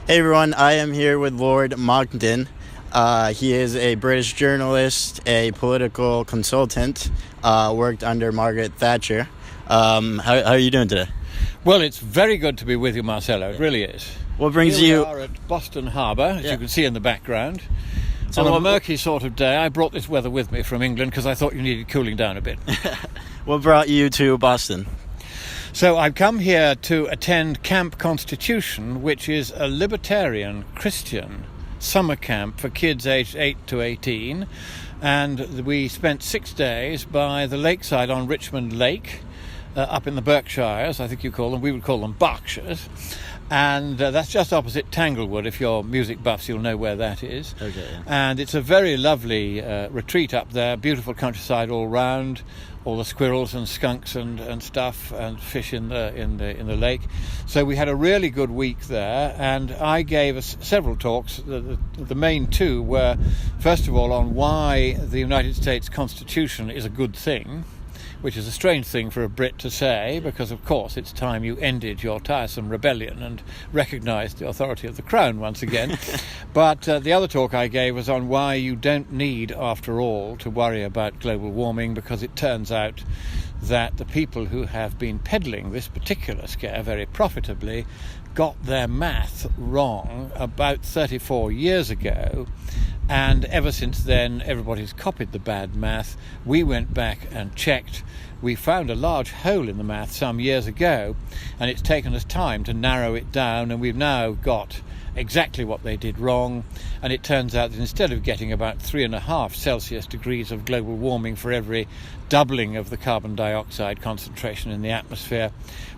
Hey everyone, I am here with Lord Monckton. He is a British journalist, a political consultant, worked under Margaret Thatcher. How are you doing today? Well, it's very good to be with you, Marcelo. It really is. What brings Here you... we are at Boston Harbour, as you can see in the background. So On a murky sort of day, I brought this weather with me from England because I thought you needed cooling down a bit. What brought you to Boston? So I've come here to attend Camp Constitution, which is a libertarian Christian summer camp for kids aged 8 to 18. And we spent 6 days by the lakeside on Richmond Lake, up in the Berkshires, I think you call them. We would call them Berkshires. And that's just opposite Tanglewood. If you're music buffs, you'll know where that is. Okay. And it's a very lovely retreat up there, beautiful countryside all round, all the squirrels and skunks and stuff, and fish in the lake. So we had a really good week there, and I gave us several talks. The main two were, first of all, on why the United States Constitution is a good thing, which is a strange thing for a Brit to say, because of course it's time you ended your tiresome rebellion and recognised the authority of the Crown once again. But the other talk I gave was on why you don't need, after all, to worry about global warming, because it turns out that the people who have been peddling this particular scare very profitably got their math wrong about 34 years ago. And ever since then, everybody's copied the bad math. We went back and checked. We found a large hole in the math some years ago, and it's taken us time to narrow it down, and we've now got exactly what they did wrong. And it turns out that instead of getting about 3.5 Celsius degrees of global warming for every doubling of the carbon dioxide concentration in the atmosphere,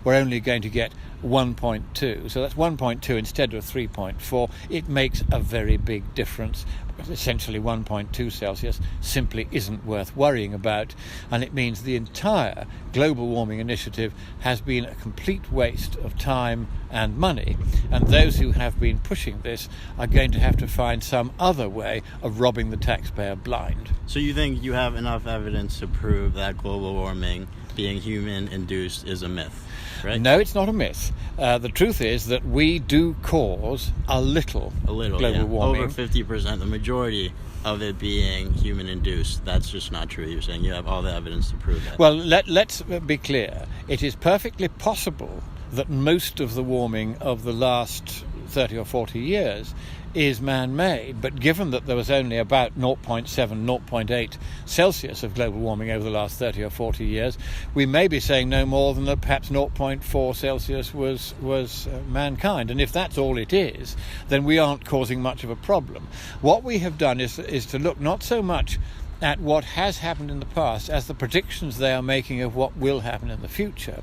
we're only going to get 1.2. So that's 1.2 instead of 3.4. It makes a very big difference. Essentially 1.2 Celsius simply isn't worth worrying about, and it means the entire global warming initiative has been a complete waste of time and money, and those who have been pushing this are going to have to find some other way of robbing the taxpayer blind. So you think you have enough evidence to prove that global warming, being human-induced, is a myth, right? No, it's not a myth. The truth is that we do cause a little global warming. Over 50%, the majority of it being human-induced. That's just not true. You're saying you have all the evidence to prove that. Well, let's be clear. It is perfectly possible that most of the warming of the last 30 or 40 years is man-made, but given that there was only about 0.7, 0.8 Celsius of global warming over the last 30 or 40 years, we may be saying no more than that perhaps 0.4 Celsius was mankind. And if that's all it is, then we aren't causing much of a problem. What we have done is to look not so much at what has happened in the past as the predictions they are making of what will happen in the future.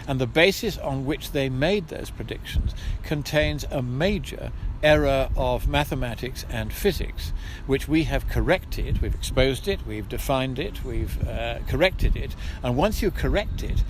And the basis on which they made those predictions contains a major error of mathematics and physics, which we have corrected. We've exposed it, we've defined it, we've corrected it. And once you correct it,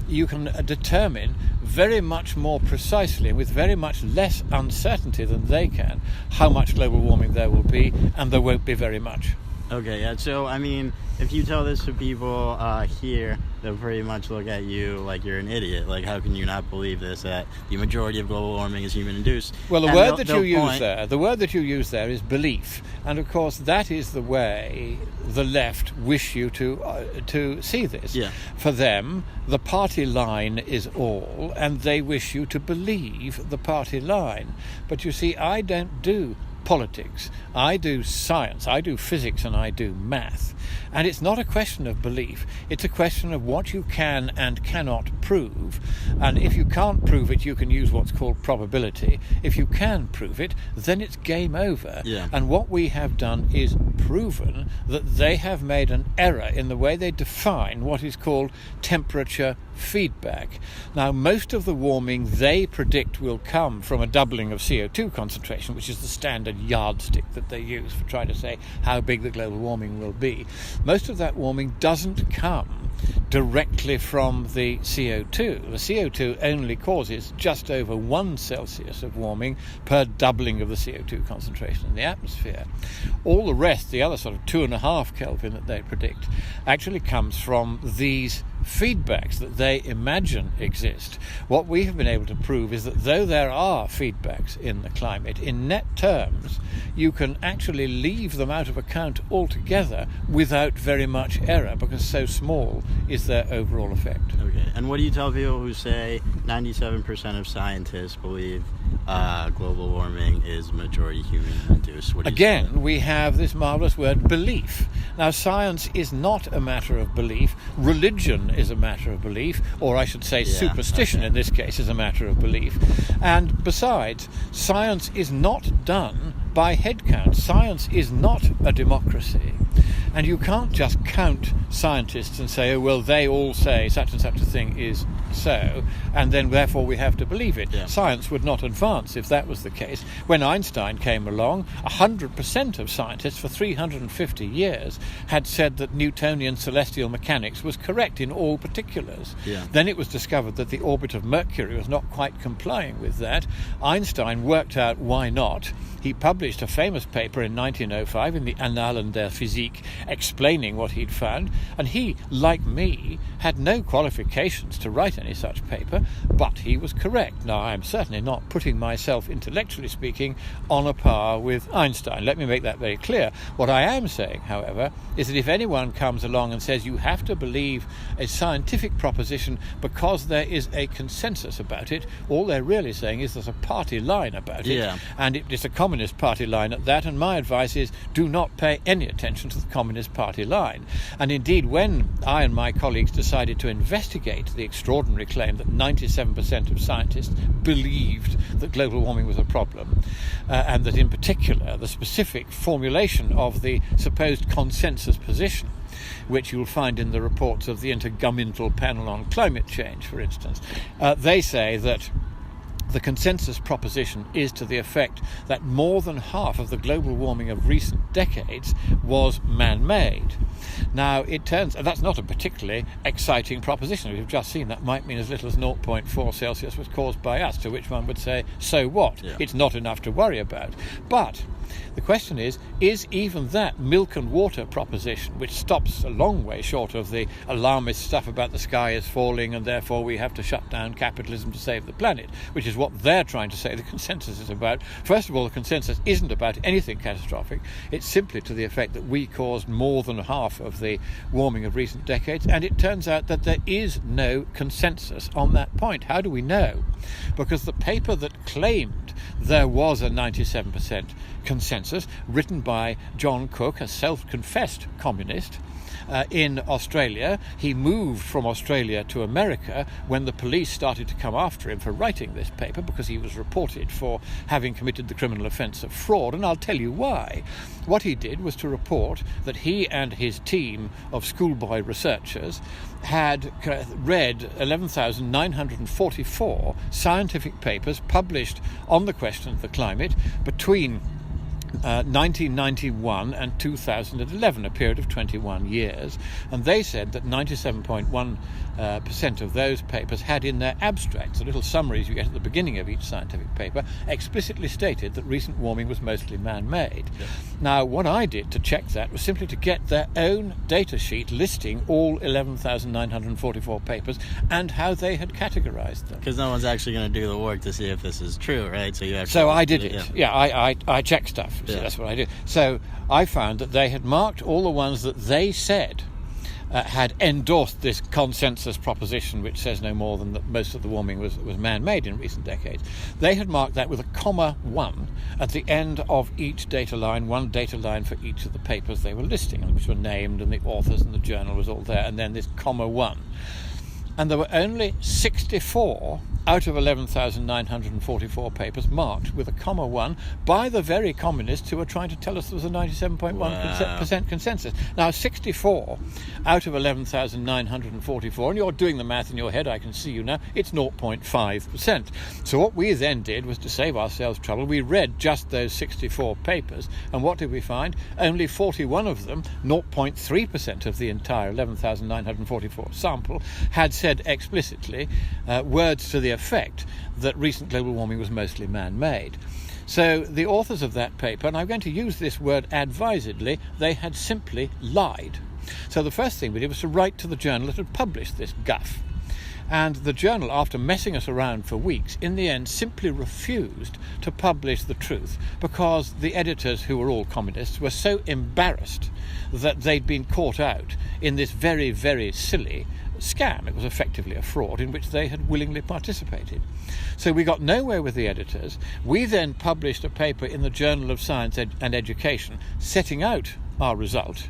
you can determine very much more precisely, with very much less uncertainty than they can, how much global warming there will be, and there won't be very much. Okay, yeah. So, I mean, if you tell this to people here, they'll pretty much look at you like you're an idiot. Like, how can you not believe this, that the majority of global warming is human-induced? Well, the word that you use there is belief. And, of course, that is the way the left wish you to see this. Yeah. For them, the party line is all, and they wish you to believe the party line. But, you see, I don't do politics. I do science, I do physics, and I do math. And it's not a question of belief. It's a question of what you can and cannot prove. And if you can't prove it, you can use what's called probability. If you can prove it, then it's game over. Yeah. And what we have done is proven that they have made an error in the way they define what is called temperature feedback. Now, most of the warming they predict will come from a doubling of CO2 concentration, which is the standard yardstick that they use for trying to say how big the global warming will be. Most of that warming doesn't come directly from the CO2. The CO2 only causes just over 1 Celsius of warming per doubling of the CO2 concentration in the atmosphere. All the rest, the other sort of 2.5 Kelvin that they predict, actually comes from these feedbacks that they imagine exist. What we have been able to prove is that though there are feedbacks in the climate, in net terms, you can actually leave them out of account altogether without very much error, because so small is their overall effect. Okay. And what do you tell people who say 97% of scientists believe global warming is majority human-induced? Again, we have this marvelous word, belief. Now, science is not a matter of belief. Religion is a matter of belief, or I should say superstition in this case is a matter of belief. And besides, science is not done by head count. Science is not a democracy. And you can't just count scientists and say, oh, well, they all say such and such a thing is so, and then therefore we have to believe it. Yeah. Science would not advance if that was the case. When Einstein came along, 100% of scientists for 350 years had said that Newtonian celestial mechanics was correct in all particulars. Yeah. Then it was discovered that the orbit of Mercury was not quite complying with that. Einstein worked out why not. He published a famous paper in 1905 in the Annalen der Physik explaining what he'd found, and he, like me, had no qualifications to write any such paper, but he was correct. Now, I'm certainly not putting myself, intellectually speaking, on a par with Einstein. Let me make that very clear. What I am saying, however, is that if anyone comes along and says you have to believe a scientific proposition because there is a consensus about it, all they're really saying is there's a party line about it, and it's a Communist Party line at that, and my advice is do not pay any attention to the Communist Party line. And indeed, when I and my colleagues decided to investigate the extraordinary claim that 97% of scientists believed that global warming was a problem, and that in particular the specific formulation of the supposed consensus position, which you'll find in the reports of the Intergovernmental Panel on Climate Change, for instance, they say that the consensus proposition is to the effect that more than half of the global warming of recent decades was man-made. Now, it turns that's not a particularly exciting proposition. We've just seen that might mean as little as 0.4 Celsius was caused by us, to which one would say, so what? Yeah. It's not enough to worry about. But the question is even that milk and water proposition, which stops a long way short of the alarmist stuff about the sky is falling and therefore we have to shut down capitalism to save the planet, which is what they're trying to say the consensus is about. First of all, the consensus isn't about anything catastrophic. It's simply to the effect that we caused more than half of the warming of recent decades, and it turns out that there is no consensus on that point. How do we know? Because the paper that claimed there was a 97% consensus, written by John Koch, a self-confessed communist, in Australia. He moved from Australia to America when the police started to come after him for writing this paper, because he was reported for having committed the criminal offence of fraud, and I'll tell you why. What he did was to report that he and his team of schoolboy researchers had read 11,944 scientific papers published on the question of the climate between 1991 and 2011, a period of 21 years, and they said that 97.1% of those papers had in their abstracts, the little summaries you get at the beginning of each scientific paper, explicitly stated that recent warming was mostly man-made. Yeah. Now, what I did to check that was simply to get their own data sheet listing all 11,944 papers and how they had categorized them. Because no one's actually going to do the work to see if this is true, right? So I did it. I checked stuff. So that's what I did. So I found that they had marked all the ones that they said had endorsed this consensus proposition, which says no more than that most of the warming was man-made in recent decades. They had marked that with a (1) at the end of each data line, one data line for each of the papers they were listing, which were named, and the authors and the journal was all there, and then this (1). And there were only 64 out of 11,944 papers marked with a (1) by the very communists who were trying to tell us there was a 97.1% consensus. Now, 64 out of 11,944, and you're doing the math in your head, I can see you now, it's 0.5%. So what we then did was, to save ourselves trouble, we read just those 64 papers, and what did we find? Only 41 of them, 0.3% of the entire 11,944 sample, had said explicitly words to the effect that recent global warming was mostly man-made. So the authors of that paper, and I'm going to use this word advisedly, they had simply lied. So the first thing we did was to write to the journal that had published this guff. And the journal, after messing us around for weeks, in the end simply refused to publish the truth because the editors, who were all communists, were so embarrassed that they'd been caught out in this very, very silly scam. It was effectively a fraud in which they had willingly participated. So we got nowhere with the editors. We then published a paper in the Journal of Science and Education setting out our result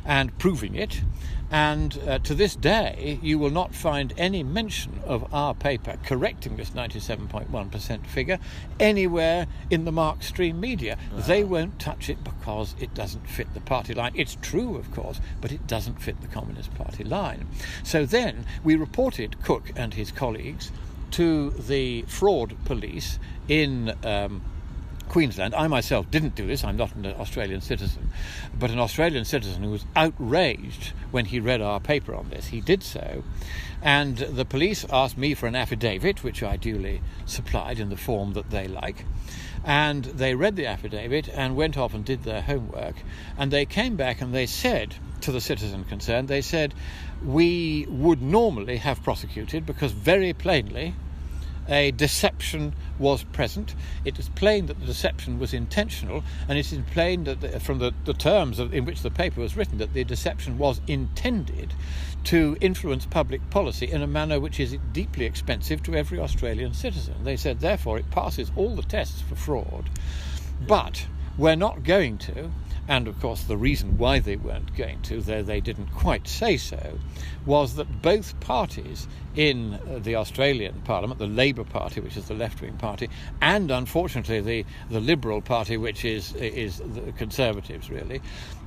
and proving it. And to this day, you will not find any mention of our paper correcting this 97.1% figure anywhere in the Mark Stream media. Wow. They won't touch it because it doesn't fit the party line. It's true, of course, but it doesn't fit the Communist Party line. So then we reported Koch and his colleagues to the fraud police in Queensland. I myself didn't do this. I'm not an Australian citizen, but an Australian citizen who was outraged when he read our paper on this. He did so, and the police asked me for an affidavit, which I duly supplied in the form that they like, and they read the affidavit and went off and did their homework, and they came back and they said to the citizen concerned, they said, we would normally have prosecuted because very plainly a deception was present. It is plain that the deception was intentional, and it is plain that from the terms in which the paper was written that the deception was intended to influence public policy in a manner which is deeply expensive to every Australian citizen. They said, therefore, it passes all the tests for fraud, but we're not going to. And, of course, the reason why they weren't going to, though they didn't quite say so, was that both parties in the Australian Parliament, the Labour Party, which is the left-wing party, and, unfortunately, the Liberal Party, which is the Conservatives, really,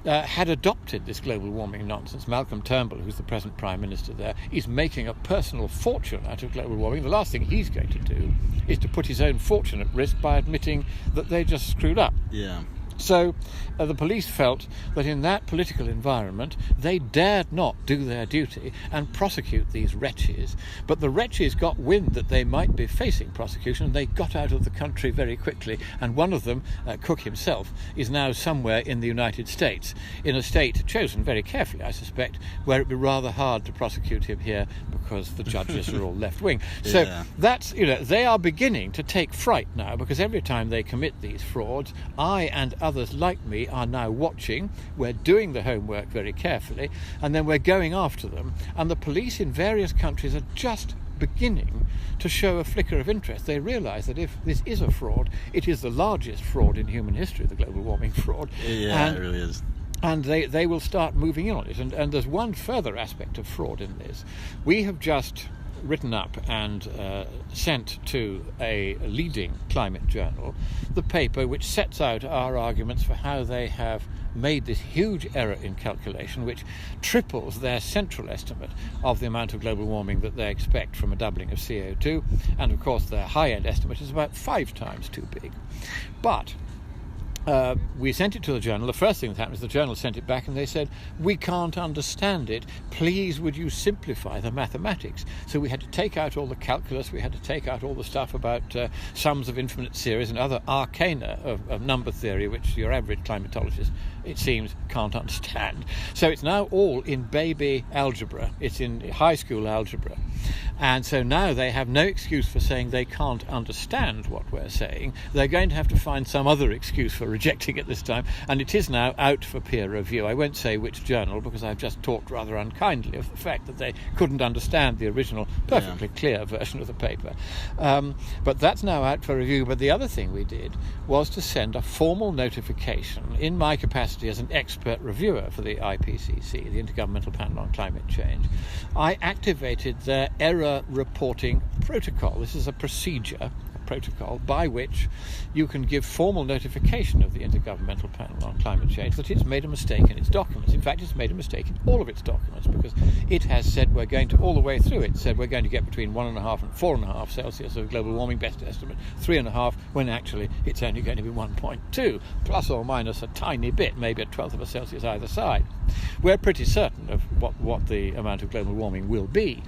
had adopted this global warming nonsense. Malcolm Turnbull, who's the present Prime Minister there, is making a personal fortune out of global warming. The last thing he's going to do is to put his own fortune at risk by admitting that they just screwed up. Yeah. So the police felt that in that political environment they dared not do their duty and prosecute these wretches, but the wretches got wind that they might be facing prosecution and they got out of the country very quickly, and one of them, Koch himself, is now somewhere in the United States, in a state chosen very carefully, I suspect, where it'd be rather hard to prosecute him here because the judges are all left-wing. So Yeah. that's, they are beginning to take fright now, because every time they commit these frauds, I and others like me are now watching. We're doing the homework very carefully, and then we're going after them, and the police in various countries are just beginning to show a flicker of interest. They realise that if this is a fraud, it is the largest fraud in human history, the global warming fraud. Yeah, it really is. And they will start moving in on it. And there's one further aspect of fraud in this. We have just written up and sent to a leading climate journal the paper which sets out our arguments for how they have made this huge error in calculation which triples their central estimate of the amount of global warming that they expect from a doubling of CO2, and of course their high-end estimate is about 5 times too big. But we sent it to the journal. The first thing that happened is the journal sent it back and they said, we can't understand it. Please, would you simplify the mathematics? So we had to take out all the calculus. We had to take out all the stuff about sums of infinite series and other arcana of number theory, which your average climatologist, it seems, can't understand. So it's now all in baby algebra. It's in high school algebra. And so now they have no excuse for saying they can't understand what we're saying. They're going to have to find some other excuse for rejecting it this time, and it is now out for peer review. I won't say which journal because I've just talked rather unkindly of the fact that they couldn't understand the original perfectly clear version of the paper. But that's now out for review. But the other thing we did was to send a formal notification in my capacity as an expert reviewer for the IPCC, the Intergovernmental Panel on Climate Change. I activated their error reporting protocol. This is a procedure, protocol by which you can give formal notification of the Intergovernmental Panel on Climate Change that it's made a mistake in its documents. In fact, it's made a mistake in all of its documents, because it has said we're going to, all the way through it, said we're going to get between 1.5 and 4.5 Celsius of global warming, best estimate 3.5, when actually it's only going to be 1.2, plus or minus a tiny bit, maybe a 1/12 of a Celsius either side. We're pretty certain of what the amount of global warming will be.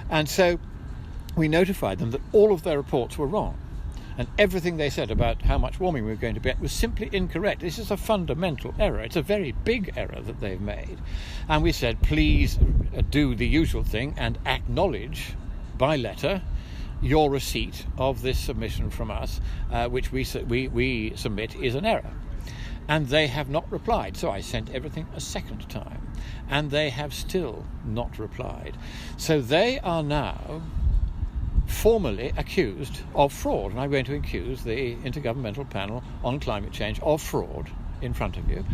And so we notified them that all of their reports were wrong. and everything they said about how much warming we were going to be at was simply incorrect. This is a fundamental error. It's a very big error that they've made. And we said, please do the usual thing and acknowledge by letter your receipt of this submission from us, which we submit is an error. And they have not replied. So I sent everything a second time, and they have still not replied. So they are now formally accused of fraud, and I'm going to accuse the Intergovernmental Panel on Climate Change of fraud in front of you,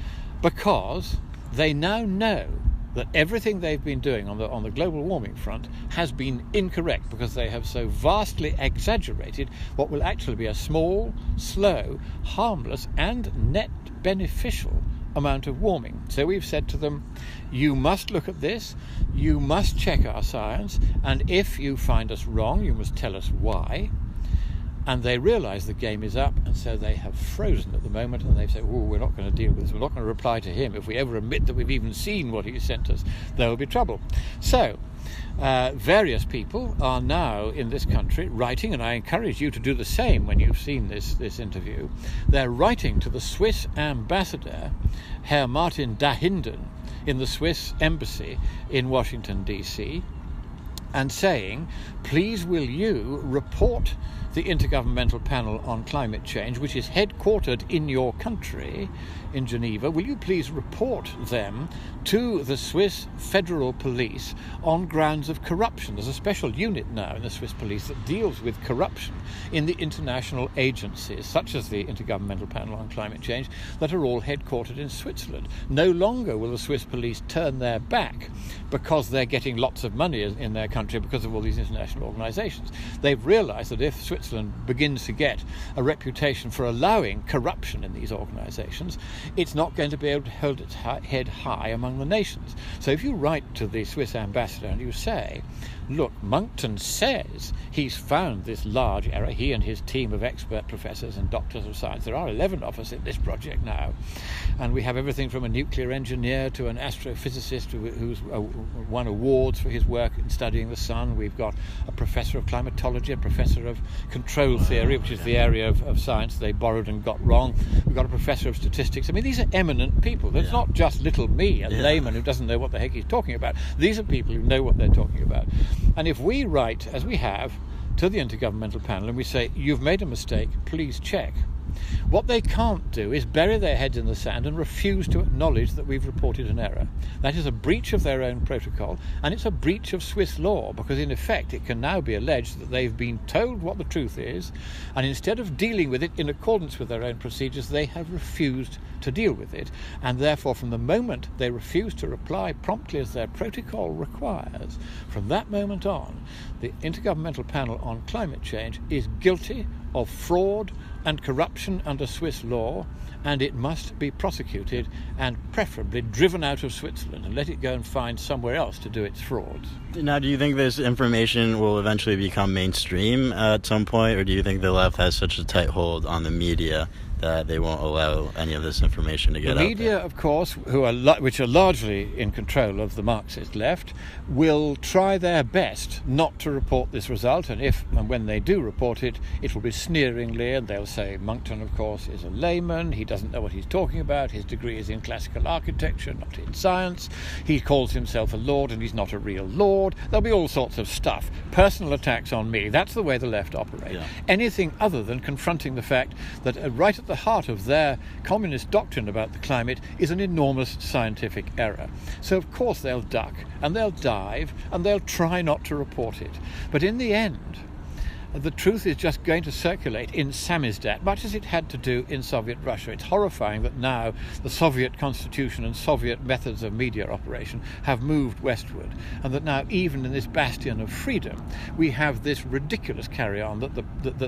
because they now know that everything they've been doing on the global warming front has been incorrect, because they have so vastly exaggerated what will actually be a small, slow, harmless and net beneficial amount of warming. So we've said to them, you must look at this, you must check our science, and if you find us wrong, you must tell us why. And they realise the game is up, and so they have frozen at the moment, and they've said, oh, we're not going to deal with this, we're not going to reply to him. If we ever admit that we've even seen what he sent us, there will be trouble. So various people are now in this country writing, and I encourage you to do the same when you've seen this interview. They're writing to the Swiss ambassador, Herr Martin Dahinden, in the Swiss embassy in Washington, D.C., and saying, please will you report the Intergovernmental Panel on Climate Change, which is headquartered in your country, in Geneva, will you please report them to the Swiss Federal Police on grounds of corruption? There's a special unit now in the Swiss police that deals with corruption in the international agencies, such as the Intergovernmental Panel on Climate Change, that are all headquartered in Switzerland. No longer will the Swiss police turn their back because they're getting lots of money in their country because of all these international organisations. They've realised that if Switzerland begins to get a reputation for allowing corruption in these organisations, it's not going to be able to hold its head high among the nations. So if you write to the Swiss ambassador and you say, look, Monckton says he's found this large error, he and his team of expert professors and doctors of science, there are 11 of us in this project now, and we have everything from a nuclear engineer to an astrophysicist who's won awards for his work in studying the sun. We've got a professor of climatology, a professor of control theory, which is the area of science they borrowed and got wrong. We've got a professor of statistics. I mean, these are eminent people. It's not just little me, a layman who doesn't know what the heck he's talking about. These are people who know what they're talking about. And if we write, as we have, to the Intergovernmental Panel and we say, you've made a mistake, please check, what they can't do is bury their heads in the sand and refuse to acknowledge that we've reported an error. That is a breach of their own protocol, and it's a breach of Swiss law, because in effect it can now be alleged that they've been told what the truth is, and instead of dealing with it in accordance with their own procedures, they have refused to deal with it, and therefore from the moment they refuse to reply promptly as their protocol requires, from that moment on, the Intergovernmental Panel on Climate Change is guilty of fraud and corruption under Swiss law, and it must be prosecuted and preferably driven out of Switzerland and let it go and find somewhere else to do its frauds. Now, do you think this information will eventually become mainstream at some point, or do you think the left has such a tight hold on the media that they won't allow any of this information to get out there? The media, of course, which are largely in control of the Marxist left, will try their best not to report this result, and if and when they do report it, it will be sneeringly, and they'll say, Monckton, of course, is a layman, he doesn't know what he's talking about, his degree is in classical architecture, not in science, he calls himself a lord and he's not a real lord. There'll be all sorts of stuff, personal attacks on me. That's the way the left operate. Yeah. Anything other than confronting the fact that right at the heart of their communist doctrine about the climate is an enormous scientific error. So of course they'll duck and they'll dive and they'll try not to report it. But in the end, the truth is just going to circulate in samizdat, much as it had to do in Soviet Russia. It's horrifying that now the Soviet constitution and Soviet methods of media operation have moved westward, and that now even in this bastion of freedom we have this ridiculous carry-on that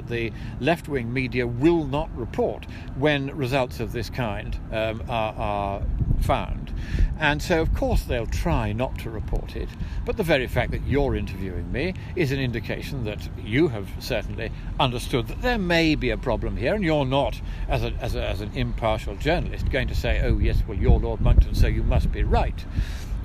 the left-wing media will not report when results of this kind are found. And so of course they'll try not to report it, but the very fact that you're interviewing me is an indication that you have certainly understood that there may be a problem here, and you're not, as an impartial journalist, going to say, oh yes, well, you're Lord Monckton, so you must be right.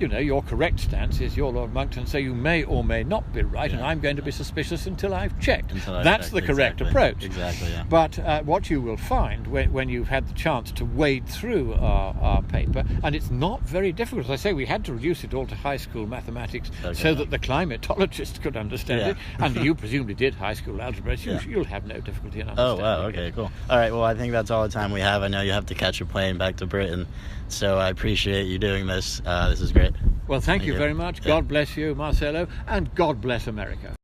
your correct stance is you're Lord Monckton, so you may or may not be right, and I'm going to be suspicious until I've checked. That's the correct approach. Exactly, yeah. But what you will find when you've had the chance to wade through our paper, and it's not very difficult. As I say, we had to reduce it all to high school mathematics so that the climatologists could understand it, and you presumably did high school algebra, so you'll have no difficulty in understanding it. Oh, wow, okay, cool. All right, well, I think that's all the time we have. I know you have to catch a plane back to Britain, so I appreciate you doing this. This is great. Well, thank you very much. God bless you, Marcelo, and God bless America.